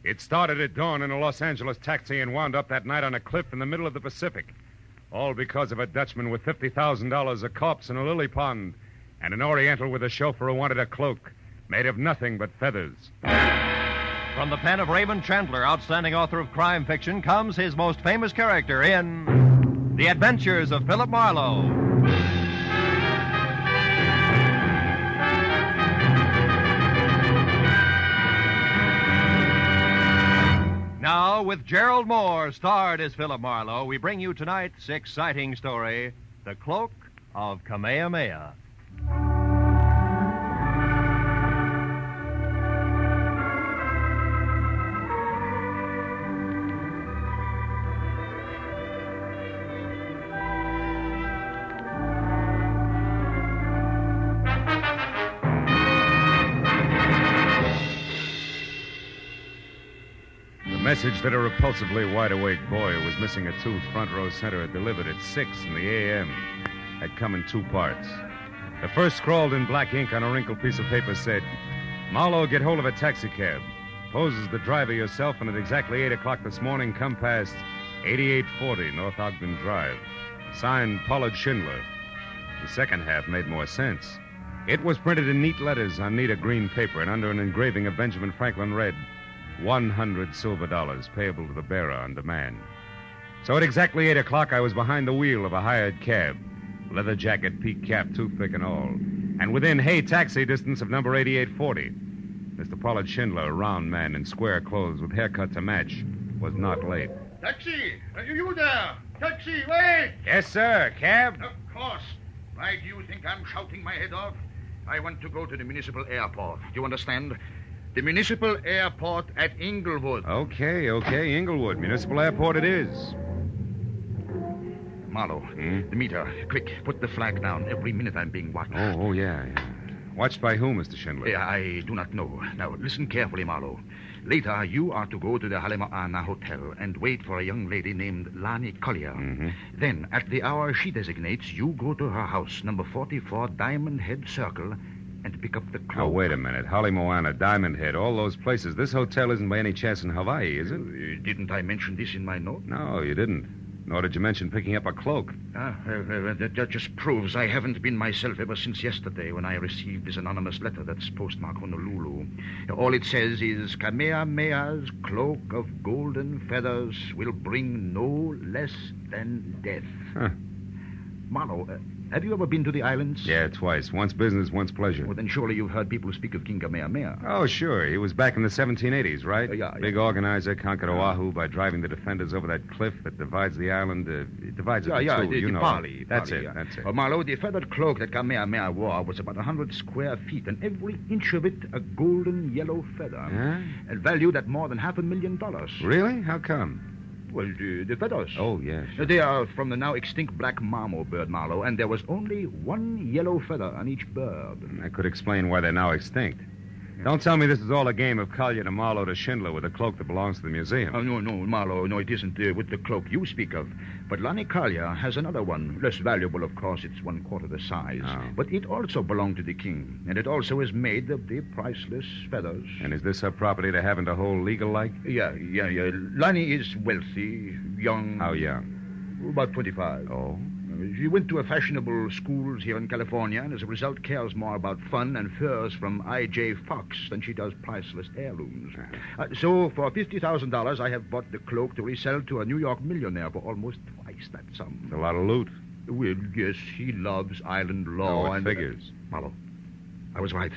It started at dawn in a Los Angeles taxi and wound up that night on a cliff in the middle of the Pacific. All because of a Dutchman with $50,000, a corpse in a lily pond, and an Oriental with a chauffeur who wanted a cloak made of nothing but feathers. From the pen of Raymond Chandler, outstanding author of crime fiction, comes his most famous character in The Adventures of Philip Marlowe. Now, with Gerald Moore, starred as Philip Marlowe, we bring you tonight's exciting story, The Cloak of Kamehameha. The message that a repulsively wide-awake boy who was missing a tooth front row center had delivered at 6 in the a.m. had come in two parts. The first, scrawled in black ink on a wrinkled piece of paper, said, Marlowe, get hold of a taxicab. Pose as the driver yourself, and at exactly 8 o'clock this morning, come past 8840 North Ogden Drive. Signed, Pollard Schindler. The second half made more sense. It was printed in neat letters on neat green paper, and under an engraving of Benjamin Franklin read, 100 silver dollars payable to the bearer on demand. So at exactly 8 o'clock, I was behind the wheel of a hired cab, leather jacket, peak cap, toothpick, and all, and within taxi distance of number 8840. Mr. Pollard Schindler, a round man in square clothes with haircut to match, was not late. Taxi! Are you there? Taxi, wait! Yes, sir. Cab? Of course. Why do you think I'm shouting my head off? I want to go to the municipal airport. Do you understand? The municipal airport at Inglewood. Okay. Inglewood. Municipal airport it is. Marlowe, the meter. Quick, put the flag down. Every minute I'm being watched. Oh, yeah. Watched by whom, Mr. Schindler? I do not know. Now, listen carefully, Marlowe. Later, you are to go to the Kamehameha Hotel and wait for a young lady named Lani Collier. Mm-hmm. Then, at the hour she designates, you go to her house, number 44 Diamond Head Circle, and pick up the cloak. Oh, wait a minute. Holly Moana, Diamond Head, all those places. This hotel isn't by any chance in Hawaii, is it? Didn't I mention this in my note? No, you didn't. Nor did you mention picking up a cloak. That just proves I haven't been myself ever since yesterday when I received this anonymous letter that's postmarked Honolulu. All it says is, Kamehameha's cloak of golden feathers will bring no less than death. Huh. Marlowe, have you ever been to the islands? Yeah, twice. Once business, once pleasure. Well, then surely you've heard people speak of King Kamehameha. Oh, sure. He was back in the 1780s, right? Yeah. Big organizer, conquered Oahu by driving the defenders over that cliff that divides the island. It divides it in two, you know. Pali, That's Pali, it. Marlowe, the feathered cloak that Kamehameha wore was about 100 square feet, and every inch of it a golden yellow feather. Huh? And valued at more than $500,000. Really? How come? Well, the feathers. Oh, yes. Yeah, they are from the now extinct black marmot bird, Marlowe, and there was only one yellow feather on each bird. That could explain why they're now extinct. Don't tell me this is all a game of Collier to Marlowe to Schindler with a cloak that belongs to the museum. Oh, no, Marlowe. No, it isn't with the cloak you speak of. But Lani Collier has another one. Less valuable, of course. It's 1/4 the size. Oh. But it also belonged to the king. And it also is made of the priceless feathers. And is this her property to have and to hold legal-like? Yeah. Lani is wealthy, young. How young? About 25. Oh? She went to a fashionable schools here in California, and as a result cares more about fun and furs from I.J. Fox than she does priceless heirlooms. So for $50,000, I have bought the cloak to resell to a New York millionaire for almost twice that sum. It's a lot of loot. Well, yes, he loves island law. Oh, it figures. Marlowe, I was right.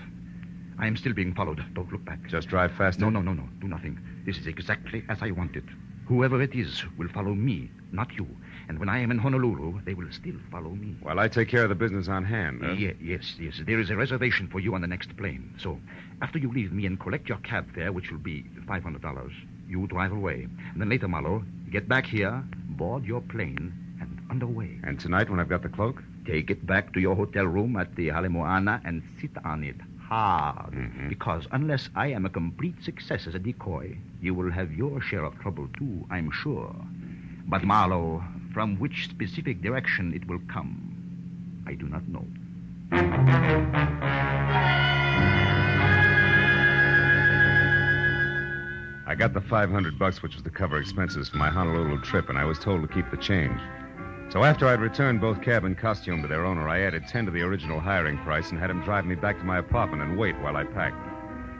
I am still being followed. Don't look back. Just drive faster? No. Do nothing. This is exactly as I want it. Whoever it is will follow me, not you. And when I am in Honolulu, they will still follow me. Well, I take care of the business on hand, huh? Yes. There is a reservation for you on the next plane. So, after you leave me and collect your cab fare, which will be $500, you drive away. And then later, Marlowe, get back here, board your plane, and underway. And tonight, when I've got the cloak? Take it back to your hotel room at the Kamehameha and sit on it hard. Mm-hmm. Because unless I am a complete success as a decoy, you will have your share of trouble, too, I'm sure. But, Marlowe, from which specific direction it will come, I do not know. I got the $500, which was to cover expenses for my Honolulu trip, and I was told to keep the change. So after I'd returned both cab and costume to their owner, I added 10 to the original hiring price and had him drive me back to my apartment and wait while I packed.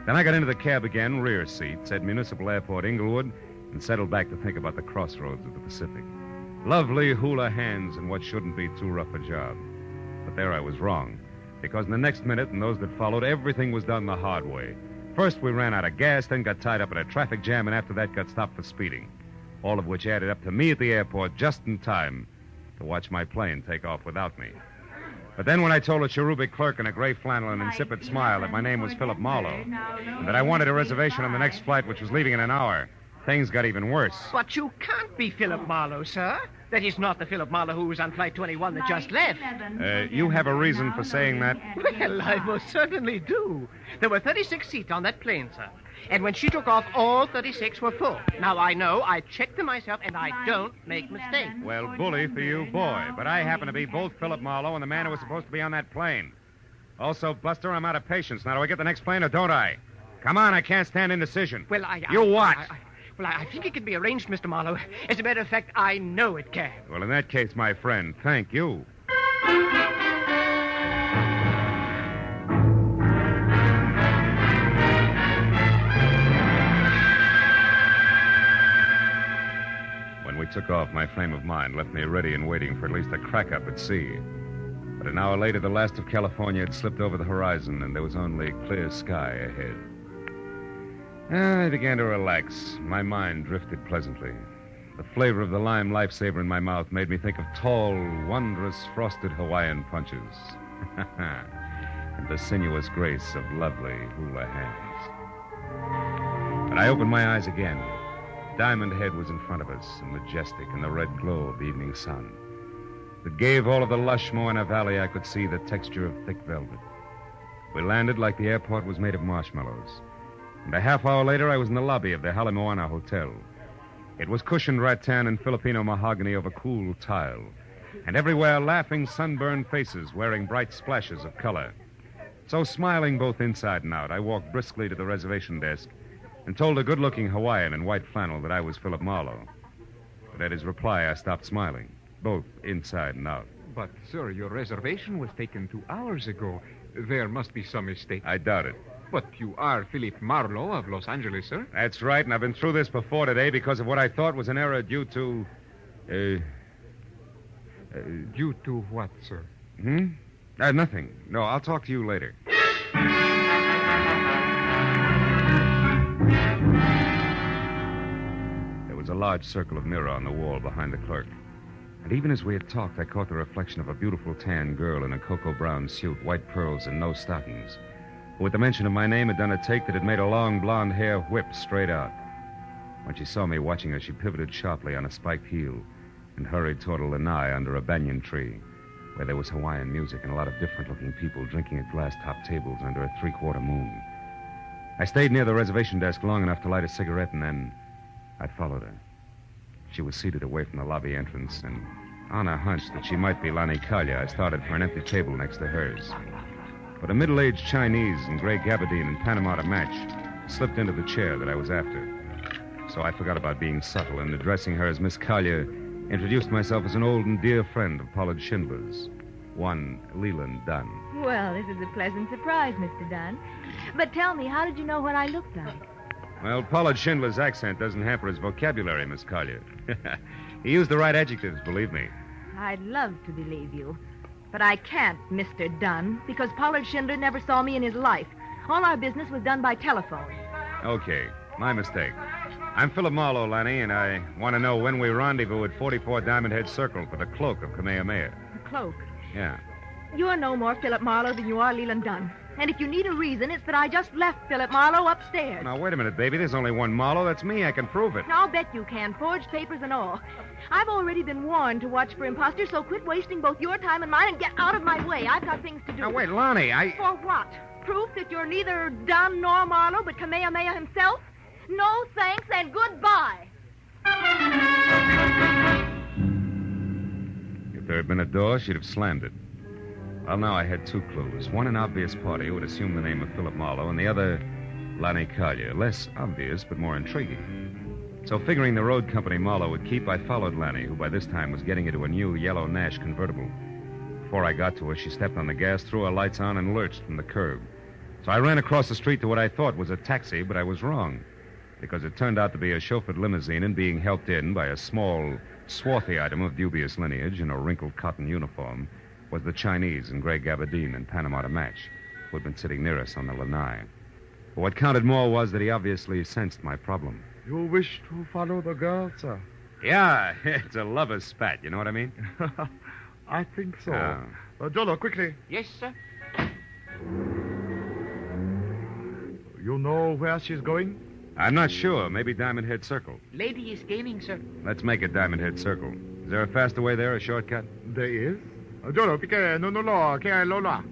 Then I got into the cab again, rear seat, said Municipal Airport, Inglewood, and settled back to think about the crossroads of the Pacific. Lovely hula hands and what shouldn't be too rough a job. But there I was wrong, because in the next minute and those that followed, everything was done the hard way. First, we ran out of gas, then got tied up in a traffic jam, and after that got stopped for speeding. All of which added up to me at the airport just in time to watch my plane take off without me. But then when I told a cherubic clerk in a gray flannel and insipid smile that my name was Philip Marlowe, and that I wanted a reservation on the next flight, which was leaving in an hour, things got even worse. But you can't be Philip Marlowe, sir. That is not the Philip Marlowe who was on Flight 21 that just left. You have a reason for saying that? Well, I most certainly do. There were 36 seats on that plane, sir. And when she took off, all 36 were full. Now, I know, I checked them myself, and I don't make mistakes. Well, bully for you, boy. But I happen to be both Philip Marlowe and the man who was supposed to be on that plane. Also, Buster, I'm out of patience. Now, do I get the next plane or don't I? Come on, I can't stand indecision. Well, You what? I think it can be arranged, Mr. Marlowe. As a matter of fact, I know it can. Well, in that case, my friend, thank you. When we took off, my frame of mind left me ready and waiting for at least a crack up at sea. But an hour later, the last of California had slipped over the horizon, and there was only clear sky ahead. I began to relax. My mind drifted pleasantly. The flavor of the lime lifesaver in my mouth made me think of tall, wondrous, frosted Hawaiian punches. And the sinuous grace of lovely hula hands. But I opened my eyes again. Diamond Head was in front of us, and majestic in the red glow of the evening sun. It gave all of the lush Moana Valley I could see the texture of thick velvet. We landed like the airport was made of marshmallows. And a half hour later, I was in the lobby of the Halemoana Hotel. It was cushioned rattan and Filipino mahogany over cool tile. And everywhere, laughing, sunburned faces wearing bright splashes of color. So, smiling both inside and out, I walked briskly to the reservation desk and told a good-looking Hawaiian in white flannel that I was Philip Marlowe. But at his reply, I stopped smiling, both inside and out. But, sir, your reservation was taken 2 hours ago. There must be some mistake. I doubt it. But you are Philip Marlowe of Los Angeles, sir? That's right, and I've been through this before today because of what I thought was an error due to... Due to what, sir? Nothing. No, I'll talk to you later. There was a large circle of mirror on the wall behind the clerk. And even as we had talked, I caught the reflection of a beautiful tan girl in a cocoa brown suit, white pearls, and no stockings, who, at the mention of my name, had done a take that had made her long blonde hair whip straight out. When she saw me watching her, she pivoted sharply on a spiked heel and hurried toward a lanai under a banyan tree, where there was Hawaiian music and a lot of different-looking people drinking at glass-topped tables under a three-quarter moon. I stayed near the reservation desk long enough to light a cigarette, and then I followed her. She was seated away from the lobby entrance, and on a hunch that she might be Lani Kalia, I started for an empty table next to hers. But a middle-aged Chinese in gray gabardine and Panama to match slipped into the chair that I was after. So I forgot about being subtle, and addressing her as Miss Kalia, introduced myself as an old and dear friend of Pollard Schindler's, one Leland Dunn. Well, this is a pleasant surprise, Mr. Dunn. But tell me, how did you know what I looked like? Well, Pollard Schindler's accent doesn't hamper his vocabulary, Miss Collier. He used the right adjectives, believe me. I'd love to believe you. But I can't, Mr. Dunn, because Pollard Schindler never saw me in his life. All our business was done by telephone. Okay, my mistake. I'm Philip Marlowe, Lanny, and I want to know when we rendezvous at 44 Diamond Head Circle for the Cloak of Kamehameha. The Cloak? Yeah. You're no more Philip Marlowe than you are Leland Dunn. And if you need a reason, it's that I just left Philip Marlowe upstairs. Now, wait a minute, baby. There's only one Marlowe. That's me. I can prove it. I'll bet you can. Forged papers and all. I've already been warned to watch for imposters, so quit wasting both your time and mine and get out of my way. I've got things to do. Now, wait, Lonnie, For what? Proof that you're neither Dunn nor Marlowe, but Kamehameha himself? No thanks and goodbye. If there had been a door, she'd have slammed it. Well, now I had two clues. One, an obvious party who would assume the name of Philip Marlowe, and the other, Lanny Collier. Less obvious, but more intriguing. So figuring the road company Marlowe would keep, I followed Lanny, who by this time was getting into a new yellow Nash convertible. Before I got to her, she stepped on the gas, threw her lights on, and lurched from the curb. So I ran across the street to what I thought was a taxi, but I was wrong, because it turned out to be a chauffeured limousine and being helped in by a small, swarthy item of dubious lineage in a wrinkled cotton uniform was the Chinese in gray gabardine and Panama to match, who had been sitting near us on the lanai. But what counted more was that he obviously sensed my problem. You wish to follow the girl, sir? Yeah, it's a lover's spat, you know what I mean? I think so. Jolo, quickly. Yes, sir. You know where she's going? I'm not sure. Maybe Diamond Head Circle. Lady is gaining, sir. Let's make it Diamond Head Circle. Is there a faster way there, a shortcut? There is. Jolo, pique no lo, que lola.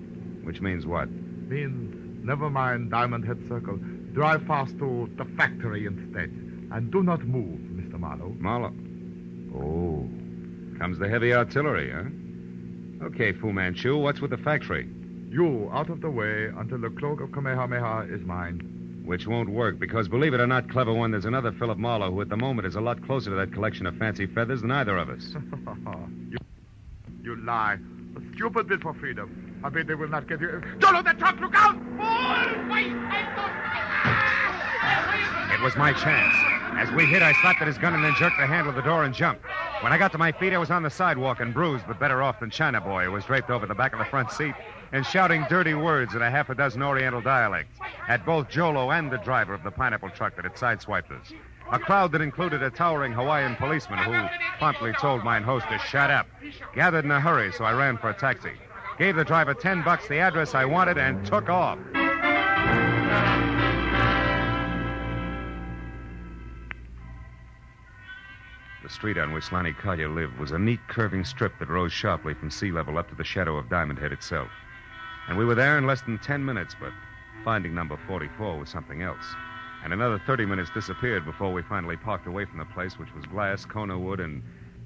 Which means what? Means never mind Diamond Head Circle. Drive fast to the factory instead. And do not move, Mr. Marlowe. Marlowe. Oh. Comes the heavy artillery, huh? Okay, Fu Manchu, what's with the factory? You out of the way until the cloak of Kamehameha is mine. Which won't work, because believe it or not, clever one, there's another Philip Marlowe who at the moment is a lot closer to that collection of fancy feathers than either of us. You lie. A stupid bid for freedom. I bet they will not get you. Jolo, that truck, look out! It was my chance. As we hit, I slapped at his gun and then jerked the handle of the door and jumped. When I got to my feet, I was on the sidewalk and bruised, but better off than China Boy, who was draped over the back of the front seat and shouting dirty words in a half a dozen Oriental dialects at both Jolo and the driver of the pineapple truck that had sideswiped us. A crowd that included a towering Hawaiian policeman who promptly told mine host to shut up. Gathered in a hurry, so I ran for a taxi. Gave the driver $10, the address I wanted, and took off. The street on which Lanny Collier lived was a neat curving strip that rose sharply from sea level up to the shadow of Diamond Head itself. And we were there in less than 10 minutes, but finding number 44 was something else. And another 30 minutes disappeared before we finally parked away from the place, which was glass, Kona wood, and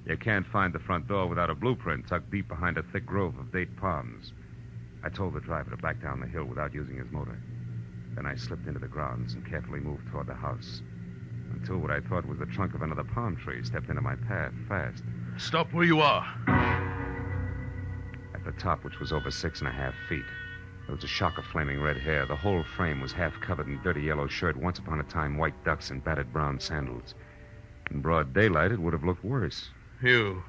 you can't find the front door without a blueprint tucked deep behind a thick grove of date palms. I told the driver to back down the hill without using his motor. Then I slipped into the grounds and carefully moved toward the house, until what I thought was the trunk of another palm tree stepped into my path fast. Stop where you are. At the top, which was over 6.5 feet, there was a shock of flaming red hair. The whole frame was half covered in dirty yellow shirt, once upon a time white ducks and battered brown sandals. In broad daylight, it would have looked worse. You.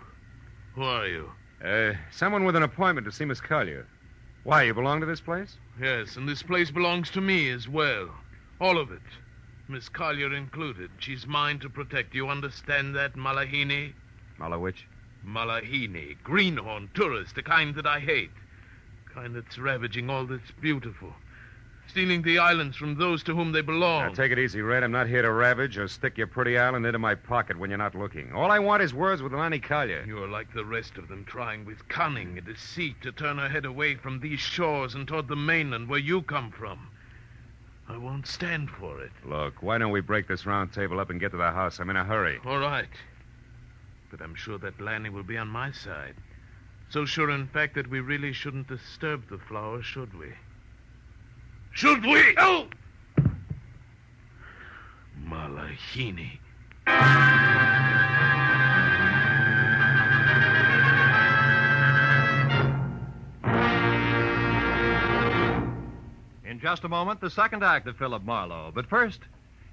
Who are you? Someone with an appointment to see Miss Collier. Why, you belong to this place? Yes, and this place belongs to me as well. All of it. Miss Collier included. She's mine to protect. You understand that, Malahini? Malawich? Malahini. Greenhorn, tourist, the kind that I hate. Kind that's ravaging all that's beautiful. Stealing the islands from those to whom they belong. Now, take it easy, Red. I'm not here to ravage or stick your pretty island into my pocket when you're not looking. All I want is words with Lanny Collier. You're like the rest of them, trying with cunning and deceit to turn her head away from these shores and toward the mainland where you come from. I won't stand for it. Look, why don't we break this round table up and get to the house? I'm in a hurry. All right. But I'm sure that Lanny will be on my side. So sure, in fact, that we really shouldn't disturb the flower, should we? Should we? Oh! Malahini. In just a moment, the second act of Philip Marlowe. But first,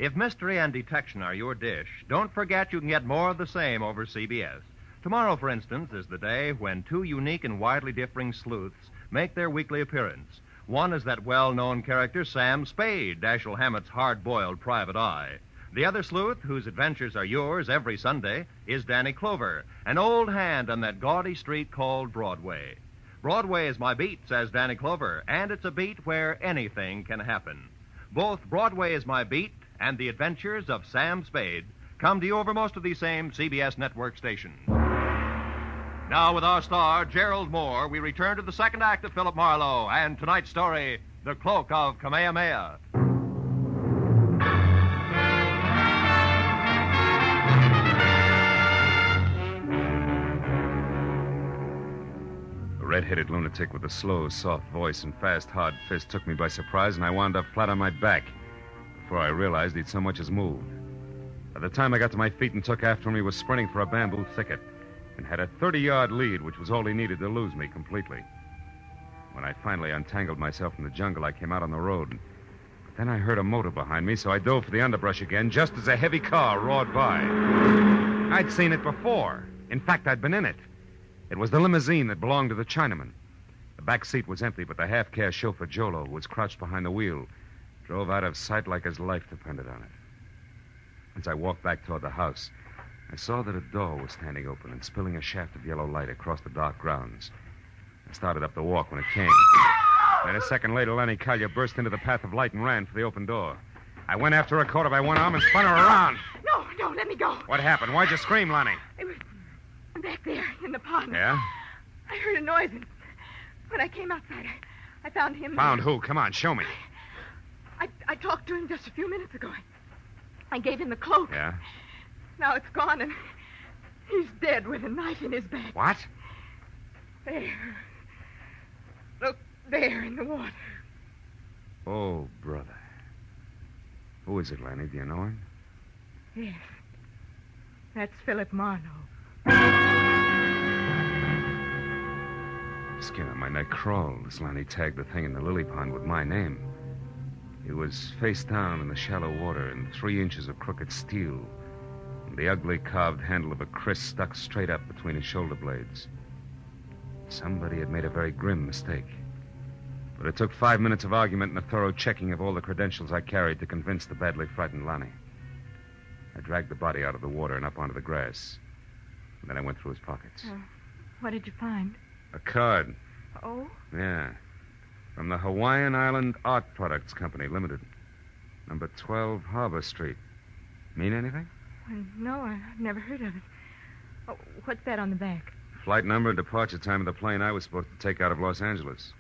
if mystery and detection are your dish, don't forget you can get more of the same over CBS. Tomorrow, for instance, is the day when two unique and widely differing sleuths make their weekly appearance. One is that well-known character, Sam Spade, Dashiell Hammett's hard-boiled private eye. The other sleuth, whose adventures are yours every Sunday, is Danny Clover, an old hand on that gaudy street called Broadway. Broadway is my beat, says Danny Clover, and it's a beat where anything can happen. Both Broadway is my beat and the adventures of Sam Spade come to you over most of these same CBS network stations. Now, with our star, Gerald Moore, we return to the second act of Philip Marlowe and tonight's story, The Cloak of Kamehameha. The red-headed lunatic with the slow, soft voice and fast, hard fist took me by surprise, and I wound up flat on my back. before I realized he'd so much as moved. By the time I got to my feet and took after him, he was sprinting for a bamboo thicket and had a 30-yard lead, which was all he needed to lose me completely. When I finally untangled myself from the jungle, I came out on the road. But then I heard a motor behind me, so I dove for the underbrush again just as a heavy car roared by. I'd seen it before. In fact, I'd been in it. It was the limousine that belonged to the Chinaman. The back seat was empty, but the half-caste chauffeur, Jolo, who was crouched behind the wheel, drove out of sight like his life depended on it. As I walked back toward the house, I saw that a door was standing open and spilling a shaft of yellow light across the dark grounds. I started up the walk when it came. Then a second later, Lenny Collier burst into the path of light and ran for the open door. I went after her, caught her by one arm, and spun her around. No, let me go. What happened? Why'd you scream, Lenny? It was back there in the pond. Yeah? I heard a noise, and when I came outside, I found him. Found who? Come on, show me. I talked to him just a few minutes ago. I gave him the cloak. Yeah? Now it's gone, and he's dead with a knife in his back. What? There. Look, there in the water. Oh, brother. Who is it, Lenny? Do you know him? Yes. That's Philip Marlowe. Skin on my neck crawled as Lenny tagged the thing in the lily pond with my name. He was face down in the shallow water in 3 inches of crooked steel, and the ugly carved handle of a kris stuck straight up between his shoulder blades. Somebody had made a very grim mistake. But it took 5 minutes of argument and a thorough checking of all the credentials I carried to convince the badly frightened Lonnie. I dragged the body out of the water and up onto the grass. And then I went through his pockets. What did you find? A card. Oh? Yeah. From the Hawaiian Island Art Products Company, Limited. Number 12 Harbor Street. Mean anything? No, I've never heard of it. Oh, what's that on the back? Flight number and departure time of the plane I was supposed to take out of Los Angeles.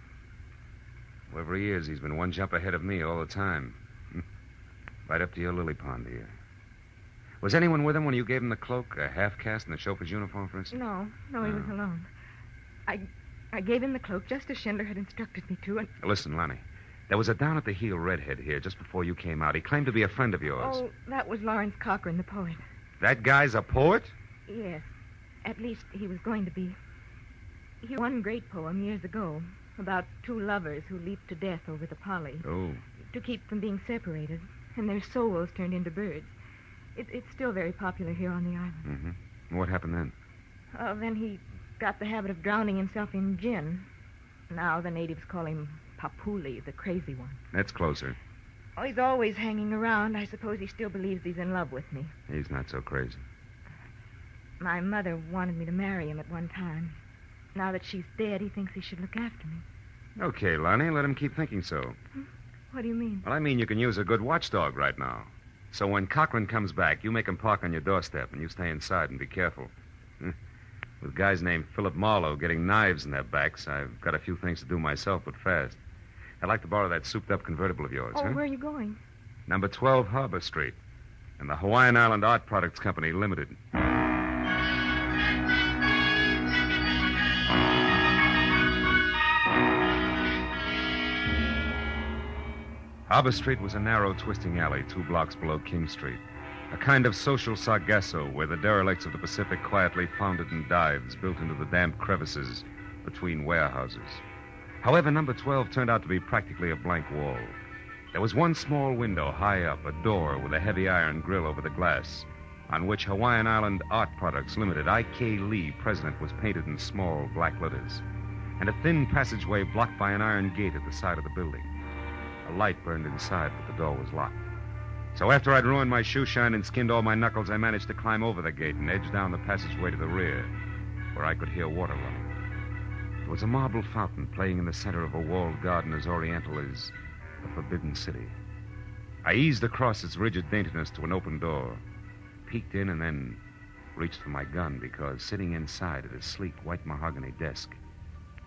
Whoever he is, he's been one jump ahead of me all the time. Right up to your lily pond here. Was anyone with him when you gave him the cloak, a half-caste, and the chauffeur's uniform, for instance? No, he was alone. I gave him the cloak just as Schindler had instructed me to, and... Listen, Lonnie. There was a down-at-the-heel redhead here just before you came out. He claimed to be a friend of yours. Oh, that was Lawrence Cochran, the poet. That guy's a poet? Yes. At least he was going to be. He wrote one great poem years ago about 2 lovers who leaped to death over the Polly. Oh. To keep from being separated, and their souls turned into birds. It's still very popular here on the island. Mm-hmm. What happened then? Then he got the habit of drowning himself in gin. Now the natives call him Papuli, the crazy one. That's closer. Oh, he's always hanging around. I suppose he still believes he's in love with me. He's not so crazy. My mother wanted me to marry him at one time. Now that she's dead, he thinks he should look after me. Okay, Lonnie, let him keep thinking so. What do you mean? Well, I mean you can use a good watchdog right now. So when Cochran comes back, you make him park on your doorstep, and you stay inside and be careful. With guys named Philip Marlowe getting knives in their backs, I've got a few things to do myself, but fast. I'd like to borrow that souped-up convertible of yours, Oh, where are you going? Number 12 Harbor Street, and the Hawaiian Island Art Products Company, Limited. Harbor Street was a narrow, twisting alley 2 blocks below King Street. A kind of social sargasso where the derelicts of the Pacific quietly foundered in dives built into the damp crevices between warehouses. However, number 12 turned out to be practically a blank wall. There was one small window high up, a door with a heavy iron grill over the glass, on which Hawaiian Island Art Products Limited, I.K. Lee, President, was painted in small black letters, and a thin passageway blocked by an iron gate at the side of the building. A light burned inside, but the door was locked. So after I'd ruined my shoe shine and skinned all my knuckles, I managed to climb over the gate and edge down the passageway to the rear, where I could hear water running. There was a marble fountain playing in the center of a walled garden as oriental as the Forbidden City. I eased across its rigid daintiness to an open door, peeked in, and then reached for my gun because sitting inside at his sleek white mahogany desk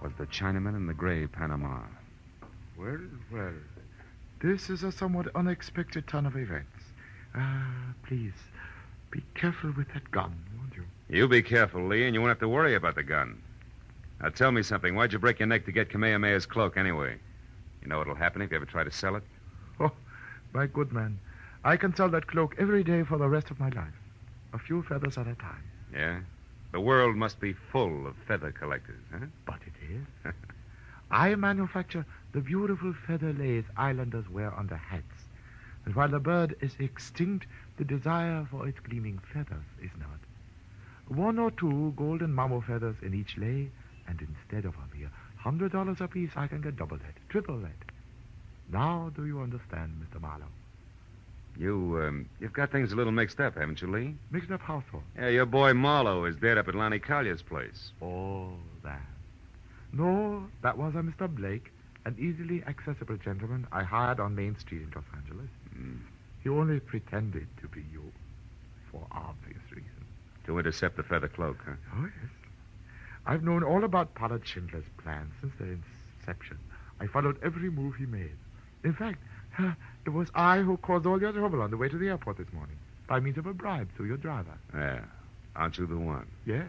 was the Chinaman in the gray Panama. Well. This is a somewhat unexpected turn of events. Please, be careful with that gun, won't you? You be careful, Lee, and you won't have to worry about the gun. Now, tell me something. Why'd you break your neck to get Kamehameha's cloak, anyway? You know what'll happen if you ever try to sell it? Oh, my good man. I can sell that cloak every day for the rest of my life. A few feathers at a time. Yeah? The world must be full of feather collectors, huh? But it is. I manufacture the beautiful feather lace islanders wear on their hats. And while the bird is extinct, the desire for its gleaming feathers is not. 1 or 2 golden mammo feathers in each lay, and instead of a mere $100 apiece, I can get double that, triple that. Now do you understand, Mr. Marlowe? You've got things a little mixed up, haven't you, Lee? Mixed up how so? Yeah, your boy Marlowe is dead up at Lonnie Collier's place. Oh, that. No, that was a Mr. Blake, an easily accessible gentleman I hired on Main Street in Los Angeles. He only pretended to be you, for obvious reasons. To intercept the feather cloak, huh? Oh, yes. I've known all about Pollard Schindler's plans since their inception. I followed every move he made. In fact, it was I who caused all your trouble on the way to the airport this morning, by means of a bribe to your driver. Yeah. Aren't you the one? Yes.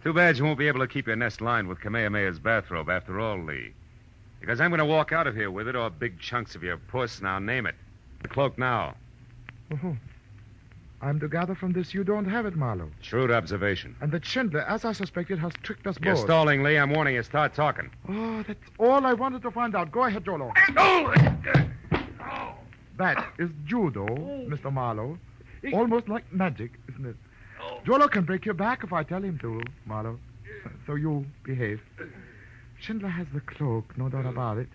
Too bad you won't be able to keep your nest lined with Kamehameha's bathrobe after all, Lee. Because I'm going to walk out of here with it, or big chunks of your puss, now name it. The cloak now. Oh, I'm to gather from this you don't have it, Marlowe. Shrewd observation. And that Schindler, as I suspected, has tricked us You're both. stalling, Lee. I'm warning you. Start talking. Oh, that's all I wanted to find out. Go ahead, Jolo. That is judo, Mr. Marlowe. Almost like magic, isn't it? Jolo can break your back if I tell him to, Marlowe. So you behave. Schindler has the cloak, no doubt about it.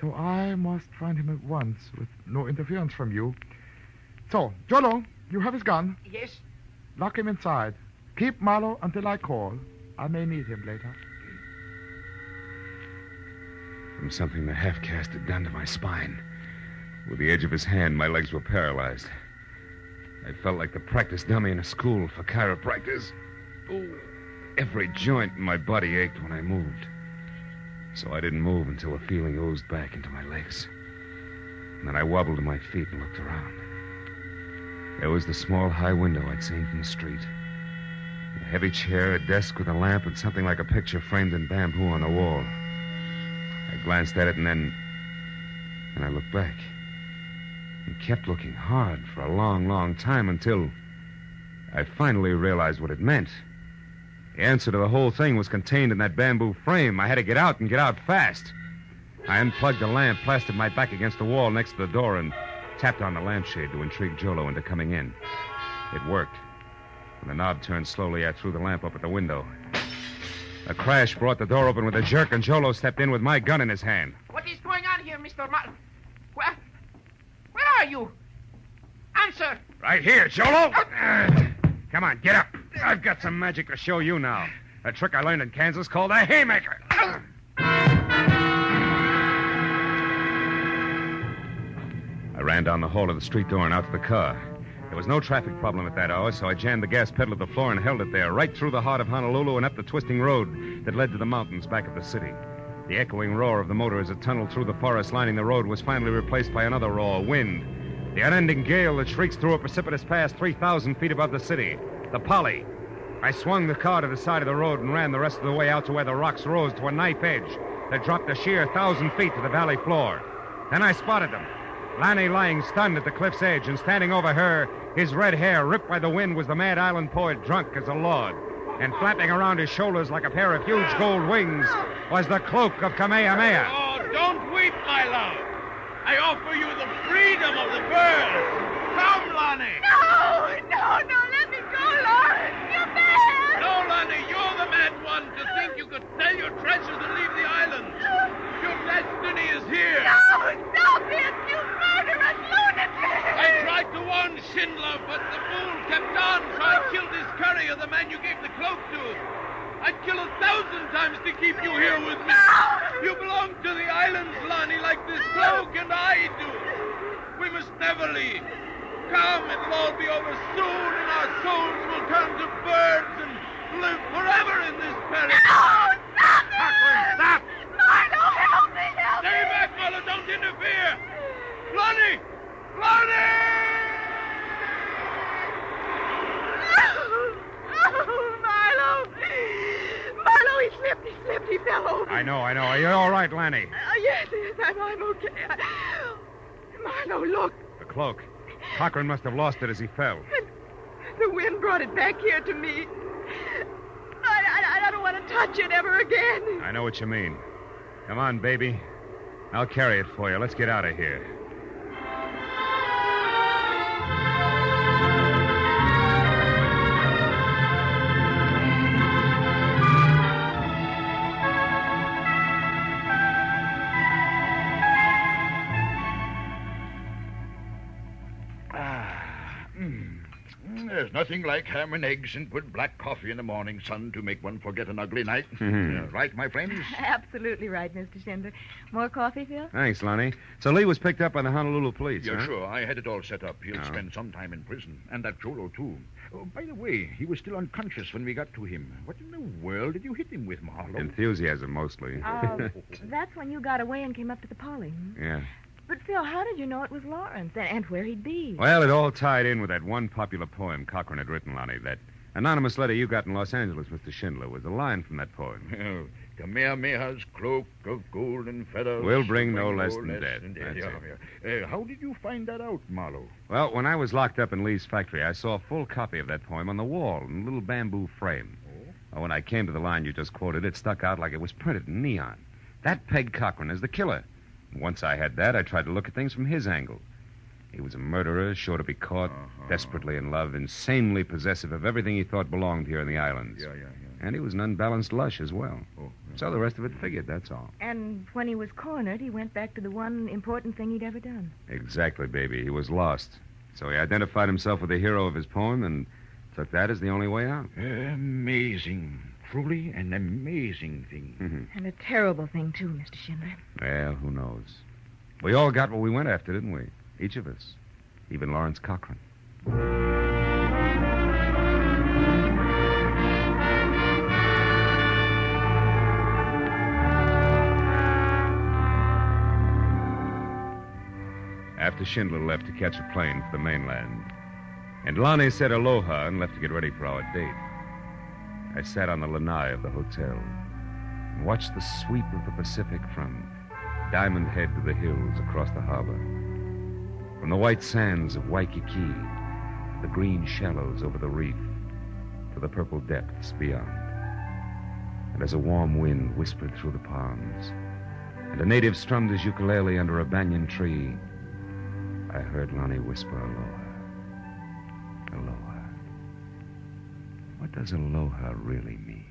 So I must find him at once with no interference from you. So, Jolo, you have his gun. Yes? Lock him inside. Keep Marlowe until I call. I may need him later. From something the half-caste had done to my spine. With the edge of his hand, my legs were paralyzed. I felt like the practice dummy in a school for chiropractors. Oh, every joint in my body ached when I moved. So I didn't move until the feeling oozed back into my legs. And then I wobbled to my feet and looked around. There was the small high window I'd seen from the street. A heavy chair, a desk with a lamp, and something like a picture framed in bamboo on the wall. I glanced at it and then I looked back. And kept looking hard for a long, long time until I finally realized what it meant. The answer to the whole thing was contained in that bamboo frame. I had to get out and get out fast. I unplugged the lamp, plastered my back against the wall next to the door, and tapped on the lampshade to intrigue Jolo into coming in. It worked. When the knob turned slowly, I threw the lamp up at the window. A crash brought the door open with a jerk, and Jolo stepped in with my gun in his hand. What is going on here, Mr. Where are you? Answer. Right here, Jolo. Come on, get up. I've got some magic to show you now. A trick I learned in Kansas called a haymaker. I ran down the hall to the street door and out to the car. There was no traffic problem at that hour, so I jammed the gas pedal to the floor and held it there, right through the heart of Honolulu and up the twisting road that led to the mountains back of the city. The echoing roar of the motor as it tunneled through the forest lining the road was finally replaced by another roar, wind. The unending gale that shrieks through a precipitous pass 3,000 feet above the city. The Polly. I swung the car to the side of the road and ran the rest of the way out to where the rocks rose to a knife edge that dropped a sheer 1,000 feet to the valley floor. Then I spotted them. Lanny lying stunned at the cliff's edge, and standing over her, his red hair ripped by the wind, was the mad island poet drunk as a lord. And flapping around his shoulders like a pair of huge gold wings was the cloak of Kamehameha. Oh, don't weep, my love. I offer you the freedom of the birds. Come, Lonnie. No, let me go, Lawrence. You're mad. No, Lonnie, you're the mad one to think you could sell your treasures and leave the island. Your destiny is here. No, stop it, you murderous lunatic. I tried to warn Schindler, but the fool kept on, so I killed his courier, the man you gave the cloak to. I'd kill 1,000 times to keep you here with me. You belong to the islands, Lonnie, like this cloak, and I do. We must never leave. Come, it'll all be over soon, and our souls will turn to birds and live forever in this paradise. No, stop it. Cochran, stop! Marlowe, help me. Stay back, Marlowe, don't interfere. Lonnie! Lonnie! Marlowe, he slipped, he fell over. I know. Are you all right, Lanny? Yes, I'm okay. Marlowe, look. The cloak. Cochran must have lost it as he fell. The wind brought it back here to me. I don't want to touch it ever again. I know what you mean. Come on, baby. I'll carry it for you. Let's get out of here. There's nothing like ham and eggs and good black coffee in the morning, son, to make one forget an ugly night. Right, my friends? Absolutely right, Mr. Schindler. More coffee, Phil? Thanks, Lonnie. So Lee was picked up by the Honolulu police, Yeah, huh? sure. I had it all set up. He'll spend some time in prison. And that Cholo, too. Oh, by the way, he was still unconscious when we got to him. What in the world did you hit him with, Marlowe? Enthusiasm, mostly. That's when you got away and came up to the Polly. Yeah. But, Phil, how did you know it was Lawrence and where he'd be? Well, it all tied in with that one popular poem Cochran had written, Lonnie. That anonymous letter you got in Los Angeles, Mr. Schindler, was a line from that poem. Oh, Kamehameha's cloak of golden feathers will bring no less than death. That's it. How did you find that out, Marlowe? Well, when I was locked up in Lee's factory, I saw a full copy of that poem on the wall in a little bamboo frame. Oh? When I came to the line you just quoted, it stuck out like it was printed in neon. That pegged Cochran as the killer. Once I had that, I tried to look at things from his angle. He was a murderer, sure to be caught, desperately in love, insanely possessive of everything he thought belonged here in the islands. Yeah. And he was an unbalanced lush as well. So the rest of it figured, that's all. And when he was cornered, he went back to the one important thing he'd ever done. Exactly, baby. He was lost. So he identified himself with the hero of his poem and took that as the only way out. Amazing. Truly an amazing thing. And a terrible thing, too, Mr. Schindler. Well, who knows? We all got what we went after, didn't we? Each of us. Even Lawrence Cochran. After Schindler left to catch a plane for the mainland, and Lonnie said aloha and left to get ready for our date, I sat on the lanai of the hotel and watched the sweep of the Pacific from Diamond Head to the hills across the harbor. From the white sands of Waikiki, the green shallows over the reef, to the purple depths beyond. And as a warm wind whispered through the palms, and a native strummed his ukulele under a banyan tree, I heard Lonnie whisper aloha. Aloha. What does aloha really mean?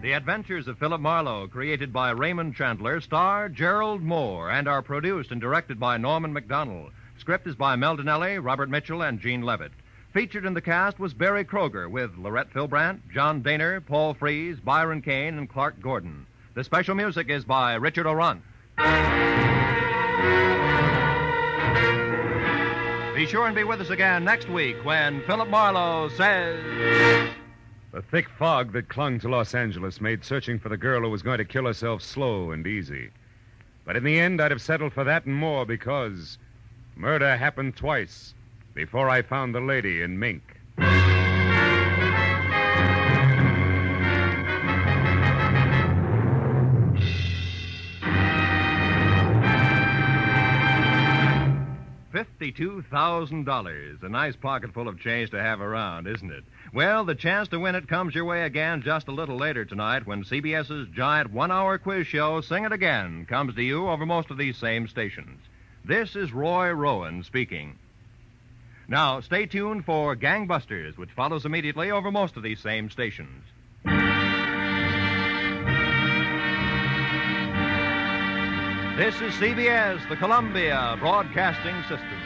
The Adventures of Philip Marlowe, created by Raymond Chandler, star Gerald Moore, and are produced and directed by Norman MacDonald. Script is by Mel Donnelly, Robert Mitchell, and Gene Levitt. Featured in the cast was Barry Kroger with Lorette Philbrandt, John Daner, Paul Frees, Byron Kane, and Clark Gordon. The special music is by Richard O'Runt. Be sure and be with us again next week when Philip Marlowe says... The thick fog that clung to Los Angeles made searching for the girl who was going to kill herself slow and easy. But in the end, I'd have settled for that and more because murder happened twice before I found the lady in mink. $52,000. A nice pocketful of change to have around, isn't it? Well, the chance to win it comes your way again just a little later tonight when CBS's giant one-hour quiz show, Sing It Again, comes to you over most of these same stations. This is Roy Rowan speaking. Now, stay tuned for Gangbusters, which follows immediately over most of these same stations. This is CBS, the Columbia Broadcasting System.